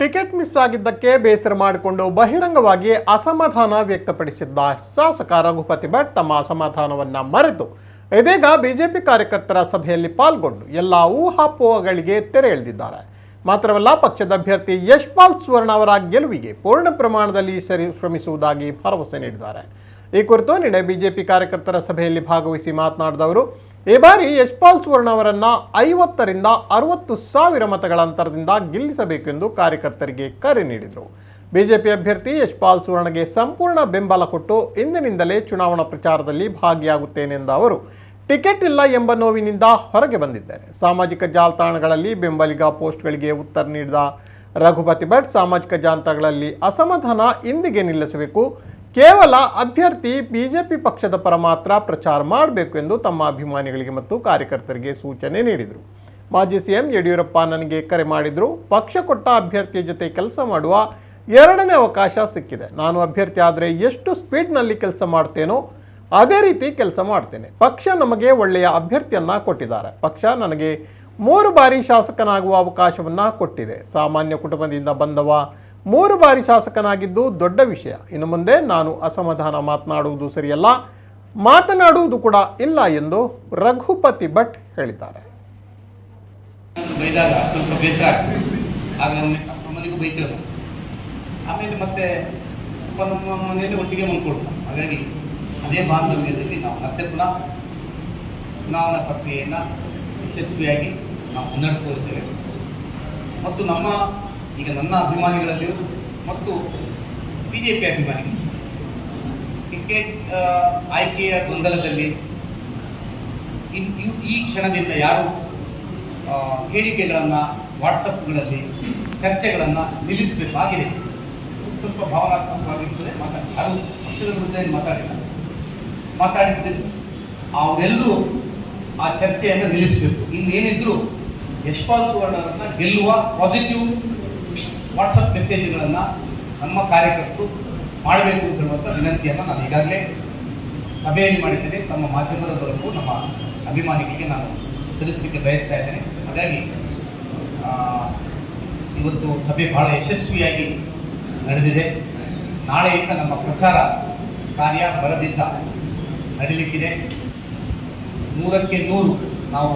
Ticket miss ಆಗಿದ್ದಕ್ಕೆ ಬೇಸರ ಮಾಡಿಕೊಂಡು ಬಹಿರಂಗವಾಗಿ ಅಸಮಾಧಾನ ವ್ಯಕ್ತಪಡಿಸಿದ್ದ ಶಾಸಕ ರಘುಪತಿ ಭಟ್ ತಮ್ಮ ಅಸಮಾಧಾನವನ್ನ ಮರೆತು ಇದೀಗ ಬಿಜೆಪಿ ಕಾರ್ಯಕರ್ತರ ಸಭೆಯಲ್ಲಿ ಪಾಲ್ಗೊಂಡು ಎಲ್ಲ ಊಹಾಪೋಹಗಳಿಗೆ ತೆರೆ ಎಳೆದಿದ್ದಾರೆ. ಮಾತ್ರವಲ್ಲ, ಪಕ್ಷದ ಅಭ್ಯರ್ಥಿ ಯಶ್ಪಾಲ್ ಸುವರ್ಣ ಅವರ ಗೆಲುವಿಗೆ ಪೂರ್ಣ ಪ್ರಮಾಣದಲ್ಲಿ ಶ್ರಮಿಸುವುದಾಗಿ ಭರವಸೆ ನೀಡಿದ್ದಾರೆ. ಈ ಕುರಿತು ನಿನ್ನೆ ಬಿಜೆಪಿ ಕಾರ್ಯಕರ್ತರ ಸಭೆಯಲ್ಲಿ ಭಾಗವಹಿಸಿ ಮಾತನಾಡಿದ ಅವರು, ಈ ಬಾರಿ ಯಶ್ಪಾಲ್ ಸುವರ್ಣ ಅವರನ್ನ 50ರಿಂದ 60 ಸಾವಿರ ಮತಗಳ ಅಂತರದಿಂದ ಗೆಲ್ಲಿಸಬೇಕೆಂದು ಕಾರ್ಯಕರ್ತರಿಗೆ ಕರೆ ನೀಡಿದರು. ಬಿಜೆಪಿ ಅಭ್ಯರ್ಥಿ ಯಶ್ಪಾಲ್ ಸುವರ್ಣಗೆ ಸಂಪೂರ್ಣ ಬೆಂಬಲ ಕೊಟ್ಟು ಇಂದಿನಿಂದಲೇ ಚುನಾವಣಾ ಪ್ರಚಾರದಲ್ಲಿ ಭಾಗಿಯಾಗುತ್ತೇನೆಂದ ಅವರು, ಟಿಕೆಟ್ ಇಲ್ಲ ಎಂಬ ನೋವಿನಿಂದ ಹೊರಗೆ ಬಂದಿದ್ದಾರೆ. ಸಾಮಾಜಿಕ ಜಾಲತಾಣಗಳಲ್ಲಿ ಬೆಂಬಲಿಗ ಪೋಸ್ಟ್ಗಳಿಗೆ ಉತ್ತರ ನೀಡಿದ ರಘುಪತಿ ಭಟ್, ಸಾಮಾಜಿಕ ಜಾಲತಾಣಗಳಲ್ಲಿ ಅಸಮಾಧಾನ ಇಂದಿಗೆ ನಿಲ್ಲಿಸಬೇಕು, ಕೇವಲ ಅಭ್ಯರ್ಥಿ ಬಿಜೆಪಿ ಪಕ್ಷದ ಪರ ಮಾತ್ರ ಪ್ರಚಾರ ಮಾಡಬೇಕು ಎಂದು ತಮ್ಮ ಅಭಿಮಾನಿಗಳಿಗೆ ಮತ್ತು ಕಾರ್ಯಕರ್ತರಿಗೆ ಸೂಚನೆ ನೀಡಿದರು. ಮಾಜಿ ಸಿಎಂ ಯಡಿಯೂರಪ್ಪ ನನಗೆ ಕರೆ ಮಾಡಿದ್ರು, ಪಕ್ಷ ಕೊಟ್ಟ ಅಭ್ಯರ್ಥಿಯ ಜೊತೆ ಕೆಲಸ ಮಾಡುವ 2ನೇ ಅವಕಾಶ ಸಿಕ್ಕಿದೆ. ನಾನು ಅಭ್ಯರ್ಥಿ ಆದರೆ ಎಷ್ಟು ಸ್ಪೀಡ್ನಲ್ಲಿ ಕೆಲಸ ಮಾಡ್ತೇನೋ ಅದೇ ರೀತಿ ಕೆಲಸ ಮಾಡ್ತೇನೆ. ಪಕ್ಷ ನಮಗೆ ಒಳ್ಳೆಯ ಅಭ್ಯರ್ಥಿಯನ್ನ ಕೊಟ್ಟಿದ್ದಾರೆ. ಪಕ್ಷ ನನಗೆ 3 ಬಾರಿ ಶಾಸಕನಾಗುವ ಅವಕಾಶವನ್ನ ಕೊಟ್ಟಿದೆ. ಸಾಮಾನ್ಯ ಕುಟುಂಬದಿಂದ ಬಂದವ 3 ಬಾರಿ ಶಾಸಕನಾಗಿದ್ದು ದೊಡ್ಡ ವಿಷಯ. ಇನ್ನು ಮುಂದೆ ನಾನು ಅಸಮಾಧಾನ ಮಾತನಾಡುವುದು ಸರಿಯಲ್ಲ, ಮಾತನಾಡುವುದು ಕೂಡ ಇಲ್ಲ ಎಂದು ರಘುಪತಿ ಭಟ್ ಹೇಳಿದ್ದಾರೆ. ಆಮೇಲೆ ಮತ್ತೆ ನಮ್ಮ ಮನೆಯಲ್ಲಿ ಒಟ್ಟಿಗೆ ಮಲ್ಕೊಳ್ತಾರೆ. ಹಾಗಾಗಿ ಅದೇ ಬಾಂಧವ್ಯದಲ್ಲಿ ನಾವು ಮತ್ತೆ ಪುನಃ ಚುನಾವಣಾ ಪ್ರಕ್ರಿಯೆಯನ್ನು ಯಶಸ್ವಿಯಾಗಿ ನಾವು ಮುನ್ನಡೆಸಿಕೊಳ್ಳುತ್ತೇವೆ. ಮತ್ತು ಈಗ ನನ್ನ ಅಭಿಮಾನಿಗಳಲ್ಲಿಯೂ ಮತ್ತು ಬಿಜೆಪಿ ಅಭಿಮಾನಿಗಳು ಟಿಕೆಟ್ ಆಯ್ಕೆಯ ಗೊಂದಲದಲ್ಲಿ ಈ ಕ್ಷಣದಿಂದ ಯಾರು ಹೇಳಿಕೆಗಳನ್ನು ವಾಟ್ಸಪ್ಗಳಲ್ಲಿ ಚರ್ಚೆಗಳನ್ನು ನಿಲ್ಲಿಸಬೇಕಾಗಿದೆ. ಸ್ವಲ್ಪ ಭಾವನಾತ್ಮಕವಾಗಿರ್ತದೆ. ಯಾರು ಪಕ್ಷದ ವಿರುದ್ಧ ಏನು ಮಾತಾಡಿದ್ದಲ್ಲಿ ಅವರೆಲ್ಲರೂ ಆ ಚರ್ಚೆಯನ್ನು ನಿಲ್ಲಿಸಬೇಕು. ಇನ್ನೇನಿದ್ರು ಯಶ್ಪಾಲ್ ಸುವರ್ಣ ಅವರನ್ನು ಗೆಲ್ಲುವ ಪಾಸಿಟಿವ್ ವಾಟ್ಸಪ್ ಮೆಸೇಜ್ಗಳನ್ನು ನಮ್ಮ ಕಾರ್ಯಕರ್ತರು ಮಾಡಬೇಕು ಅಂತ ಹೇಳುವಂಥ ವಿನಂತಿಯನ್ನು ನಾನು ಈಗಾಗಲೇ ಸಭೆಯಲ್ಲಿ ಮಾಡಿದ್ದೇನೆ. ತಮ್ಮ ಮಾಧ್ಯಮದ ಮೂಲಕ ನಮ್ಮ ಅಭಿಮಾನಿಗಳಿಗೆ ನಾನು ತಿಳಿಸಲಿಕ್ಕೆ ಬಯಸ್ತಾ ಇದ್ದೇನೆ. ಹಾಗಾಗಿ ಇವತ್ತು ಸಭೆ ಬಹಳ ಯಶಸ್ವಿಯಾಗಿ ನಡೆದಿದೆ. ನಾಳೆಯಿಂದ ನಮ್ಮ ಪ್ರಚಾರ ಕಾರ್ಯ ಬಲದಿಂದ ನಡೀಲಿಕ್ಕಿದೆ. 100ಕ್ಕೆ 100 ನಾವು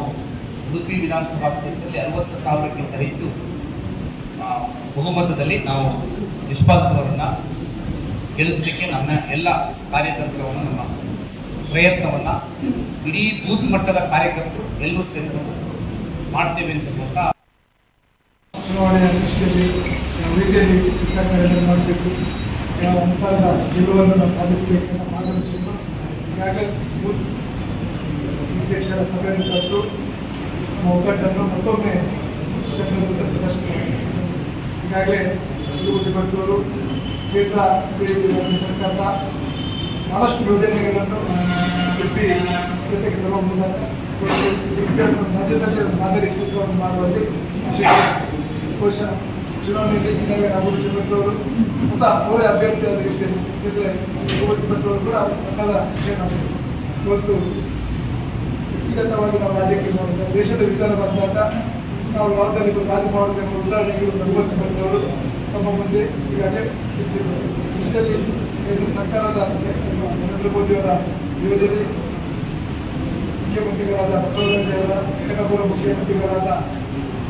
ಉಡುಪಿ ವಿಧಾನಸಭಾ ಕ್ಷೇತ್ರದಲ್ಲಿ 60,000ಕ್ಕಿಂತ ಹೆಚ್ಚು ಬಹುಮತದಲ್ಲಿ ನಾವು ಯಶ್ಪಾಲ್ ಅವರನ್ನು ಗೆಲ್ಲಿಸಲಿಕ್ಕೆ ನಮ್ಮ ಎಲ್ಲ ಕಾರ್ಯತಂತ್ರವನ್ನು, ನಮ್ಮ ಪ್ರಯತ್ನವನ್ನು ಇಡೀ ಬೂತ್ ಮಟ್ಟದ ಕಾರ್ಯಕರ್ತರು ಎಲ್ಲರೂ ಸೇರಿಕೊಂಡು ಮಾಡ್ತೇವೆ ಅಂತ ಚುನಾವಣೆಯ ದೃಷ್ಟಿಯಲ್ಲಿ ಯಾವ ರೀತಿಯಲ್ಲಿ ಕೆಲಸ ಕಾರ್ಯಗಳನ್ನು ಮಾಡಬೇಕು, ಯಾವ ಅಂತರದ ಗೆಲುವನ್ನು ನಾವು ಸಾಧಿಸಬೇಕು ಅನ್ನೋ ಮಾರ್ಗದರ್ಶನ ಈಗಾಗಲೇ ಬೂತ್ ಅಧ್ಯಕ್ಷರ ಸಭೆಯನ್ನು ಕರೆದು ನಮ್ಮ ಒಗ್ಗಟ್ಟನ್ನು ಮತ್ತೊಮ್ಮೆ ಚಕ್ರವರ್ತಿ ಪ್ರದರ್ಶನ ಈಗಾಗಲೇ ರಘುಪತಿ ಭಟ್ ಅವರು ಕೇಂದ್ರ ಸರ್ಕಾರದ ಬಹಳಷ್ಟು ಯೋಜನೆಗಳನ್ನು ಎಪಿ ಜೊತೆಗೆ ತರುವ ಮೂಲಕ ರಾಜ್ಯದಲ್ಲಿ ಮಾದರಿ ಕ್ಷೇತ್ರವನ್ನು ಮಾಡುವಲ್ಲಿ ಬಹುಶಃ ಚುನಾವಣೆಯಲ್ಲಿ ಈಗಾಗಲೇ ರಘುಪತಿ ಭಟ್ ಅವರು ಮತ್ತು ಅವರೇ ಅಭ್ಯರ್ಥಿ ಆದ ರೀತಿಯಲ್ಲಿ ರಘುಪತಿ ಭಟ್ ಅವರು ಕೂಡ ಸರ್ಕಾರದ ಶಿಕ್ಷಣ ಇವತ್ತು ವ್ಯಕ್ತಿಗತವಾಗಿ ನಾವು ರಾಜ್ಯಕ್ಕೆ ನೋಡಿದಾಗ ದೇಶದ ವಿಚಾರ ಬಂದಾಗ ನಾವು ಯಾವುದಾದ್ರೂ ರಾಜ ಮಾಡಬೇಕೆಂಬ ಉದಾಹರಣೆಗಳು ರಘುಪತಿ ಭಟ್ ಅವರು ತಮ್ಮ ಮುಂದೆ ಈಗಾಗಲೇ ತಿಳಿಸಿದ್ದಾರೆ. ಇದರಲ್ಲಿ ಕೇಂದ್ರ ಸರ್ಕಾರದ ನರೇಂದ್ರ ಮೋದಿಯವರ ಯೋಜನೆ, ಮುಖ್ಯಮಂತ್ರಿಗಳಾದ ಬಸವರಾಜಯವರ ಕನಕಪುರ ಮುಖ್ಯಮಂತ್ರಿಗಳಾದ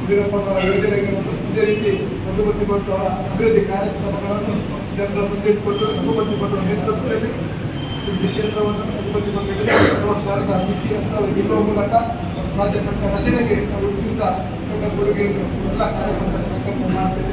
ಯಡಿಯೂರಪ್ಪನವರ ಯೋಜನೆಗಳನ್ನು ಇದೇ ರೀತಿ ರಘುಪತಿ ಭಟ್ ಅವರ ಅಭಿವೃದ್ಧಿ ಕಾರ್ಯಕ್ರಮಗಳನ್ನು ಜನರ ಮುಂದೆ ಇಟ್ಟುಕೊಂಡು ರಘುಪತಿ ಭಟ್ ಅವರ ನೇತೃತ್ವದಲ್ಲಿ ಈ ಕ್ಷೇತ್ರವನ್ನು ರಘುಪತಿ ಭಟ್ ಸ್ವಾಗತ ನೀತಿ ಅಂತ ಗೆಲ್ಲುವ ಮೂಲಕ ರಾಜ್ಯ ಸರ್ಕಾರ ರಚನೆಗೆ ನಾವು ಇದರಿಂದ ದೊಡ್ಡ ಕೊಡುಗೆಯನ್ನು ಎಲ್ಲ ಕಾರ್ಯಕ್ರಮದ ಸಂಕಲ್ಪ ಮಾಡ್ತೇವೆ.